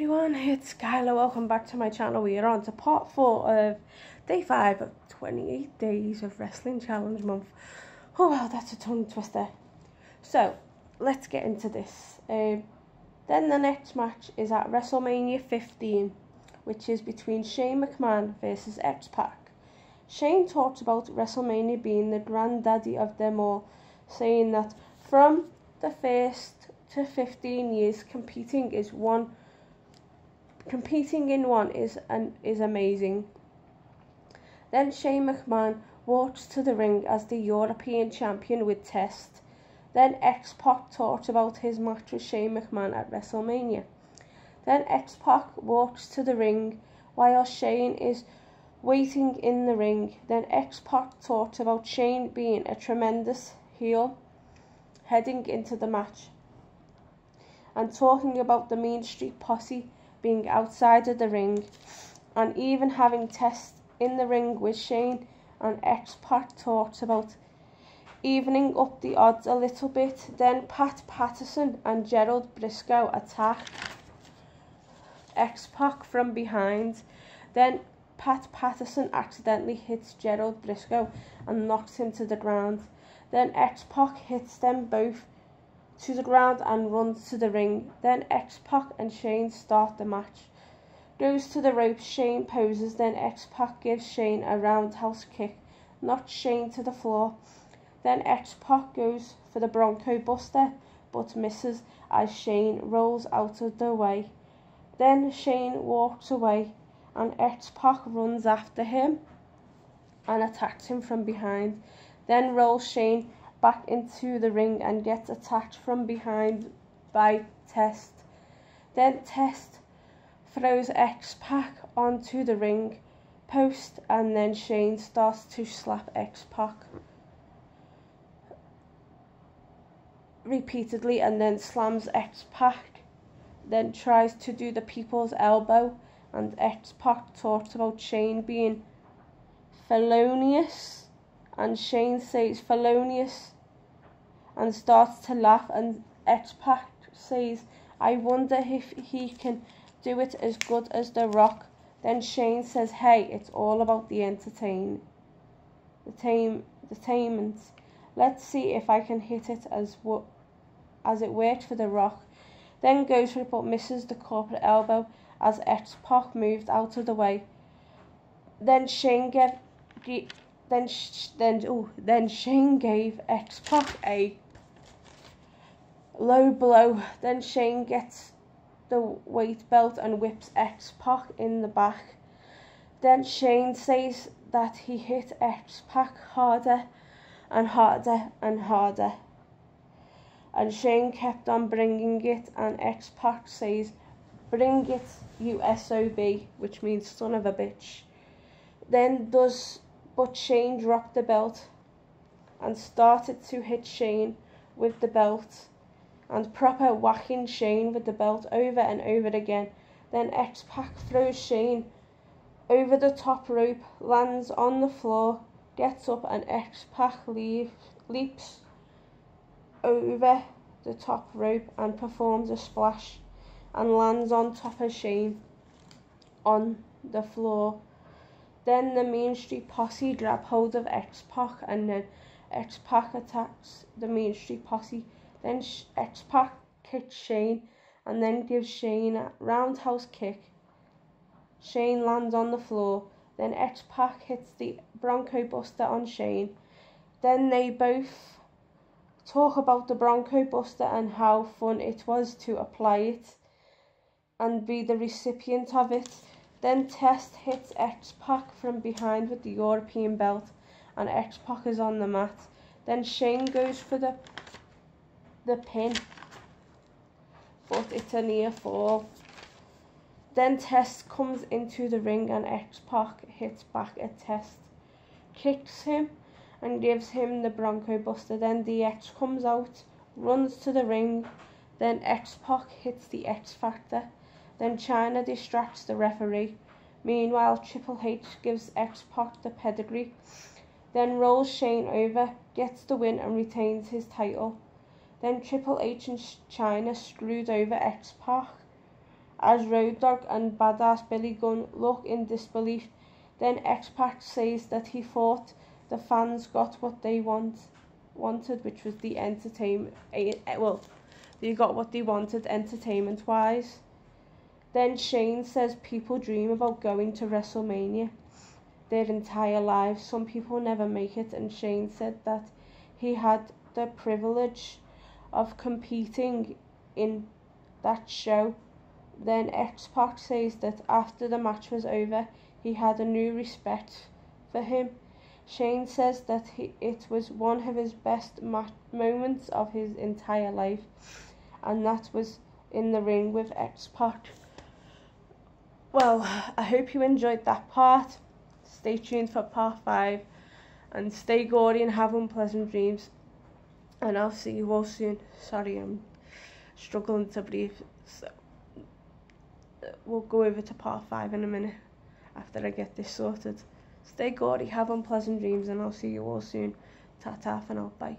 everyone, it's Skylar. Welcome back to my channel. We are on to part 4 of day 5 of 28 days of Wrestling Challenge Month. Oh wow, that's a tongue twister. So, let's get into this. Then the next match is at WrestleMania 15, which is between Shane McMahon versus X-Pac. Shane talked about WrestleMania being the granddaddy of them all, saying that from the first to 15 years, competing in one is amazing. Then Shane McMahon walks to the ring as the European champion with Test. Then X-Pac talked about his match with Shane McMahon at WrestleMania. Then X-Pac walks to the ring while Shane is waiting in the ring. Then X-Pac talked about Shane being a tremendous heel heading into the match, and talking about the Mean Street Posse being outside of the ring, and even having Test in the ring with Shane. And X-Pac talked about evening up the odds a little bit. Then Pat Patterson and Gerald Briscoe attack X-Pac from behind. Then Pat Patterson accidentally hits Gerald Briscoe and knocks him to the ground. Then X-Pac hits them both to the ground and runs to the ring. Then X-Pac and Shane start the match. Goes to the ropes, Shane poses, then X-Pac gives Shane a roundhouse kick, knocks Shane to the floor. Then X-Pac goes for the Bronco Buster, but misses as Shane rolls out of the way. Then Shane walks away, and X-Pac runs after him and attacks him from behind. Then rolls Shane back into the ring and gets attacked from behind by Test. Then Test throws X-Pac onto the ring post, and then Shane starts to slap X-Pac repeatedly and then slams X-Pac, then tries to do the people's elbow, and X-Pac talks about Shane being felonious, and Shane says felonious and starts to laugh, and X-Pac says, "I wonder if he can do it as good as The Rock." Then Shane says, "Hey, it's all about the entertainment. Let's see if I can hit it as it worked for The Rock." Then goes for it but misses the corporate elbow as X-Pac moved out of the way. Then Shane gave X-Pac a low blow. Then Shane gets the weight belt and whips X-Pac in the back. Then Shane says that he hit X-Pac harder and harder and harder, and Shane kept on bringing it, and X-Pac says, "Bring it, you SOB," which means son of a bitch. But Shane dropped the belt and started to hit Shane with the belt and proper whacking Shane with the belt over and over again. Then X-Pac throws Shane over the top rope, lands on the floor, gets up, and X-Pac leaps over the top rope and performs a splash and lands on top of Shane on the floor. Then the Mean Street Posse grab hold of X-Pac, and then X-Pac attacks the Mean Street Posse. Then X-Pac kicks Shane and then gives Shane a roundhouse kick. Shane lands on the floor. Then X-Pac hits the Bronco Buster on Shane. Then they both talk about the Bronco Buster and how fun it was to apply it and be the recipient of it. Then Test hits X-Pac from behind with the European belt, and X-Pac is on the mat. Then Shane goes for the pin, but it's a near fall. Then Test comes into the ring, and X-Pac hits back at Test, kicks him and gives him the Bronco Buster. Then DX comes out, runs to the ring. Then X-Pac hits the X Factor. Then Chyna distracts the referee. Meanwhile, Triple H gives X-Pac the pedigree. Then rolls Shane over, gets the win and retains his title. Then Triple H and Chyna screwed over X-Pac as Road Dogg and Badass Billy Gunn look in disbelief. Then X-Pac says that he thought the fans got what they wanted, which was the entertainment. Well, they got what they wanted entertainment-wise. Then Shane says people dream about going to WrestleMania their entire lives. Some people never make it, and Shane said that he had the privilege of competing in that show. Then X-Pac says that after the match was over, he had a new respect for him. Shane says that it was one of his best moments of his entire life, and that was in the ring with X-Pac. Well, I hope you enjoyed that part. Stay tuned for part 5, and stay gaudy and have unpleasant dreams, and I'll see you all soon. Sorry, I'm struggling to breathe, so we'll go over to part 5 in a minute after I get this sorted. Stay gaudy, have unpleasant dreams, and I'll see you all soon. Ta-ta for now, bye.